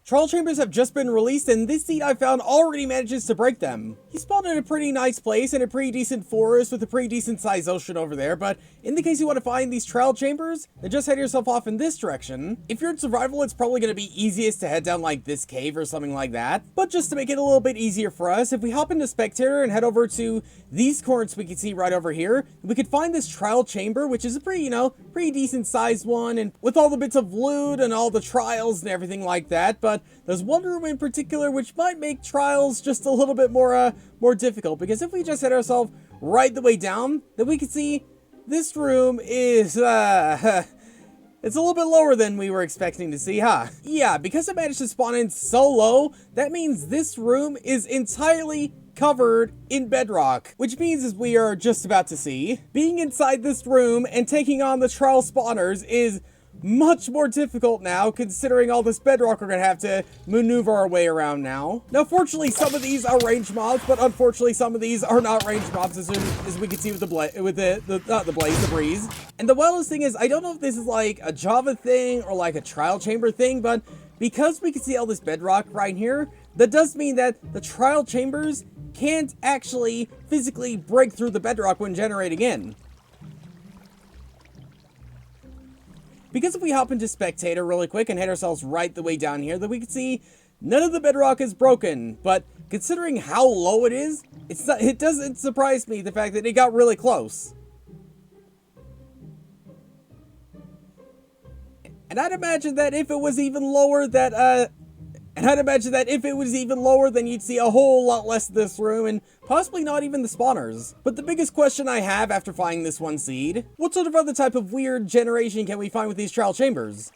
Trial chambers have just been released, and this seed I found already manages to break them. He spawned in a pretty nice place in a pretty decent forest with a pretty decent sized ocean over there, but in the case you want to find these trial chambers, then just head yourself off in this direction. If you're in survival, it's probably going to be easiest to head down like this cave or something like that, but just to make it a little bit easier for us, if we hop into Spectator and head over to these corners we can see right over here, we could find this trial chamber, which is a pretty, pretty decent sized one, and with all the bits of loot and all the trials and everything like that, but there's one room in particular which might make trials just a little bit more difficult, because if we just head ourselves right the way down, then we can see this room is, it's a little bit lower than we were expecting to see, huh? Yeah, because it managed to spawn in so low, that means this room is entirely covered in bedrock, which means, as we are just about to see, being inside this room and taking on the trial spawners is much more difficult now, considering all this bedrock we're gonna have to maneuver our way around now. Now, fortunately, some of these are ranged mobs, but unfortunately, some of these are not ranged mobs, as we can see with the breeze. And the wildest thing is, I don't know if this is like a Java thing or like a trial chamber thing, but because we can see all this bedrock right here, that does mean that the trial chambers can't actually physically break through the bedrock when generating in. Because if we hop into Spectator really quick and head ourselves right the way down here, then we can see none of the bedrock is broken, but considering how low it is, it doesn't surprise me the fact that it got really close. And I'd imagine that if it was even lower then you'd see a whole lot less of this room, and possibly not even the spawners. But the biggest question I have after finding this one seed, what sort of other type of weird generation can we find with these trial chambers?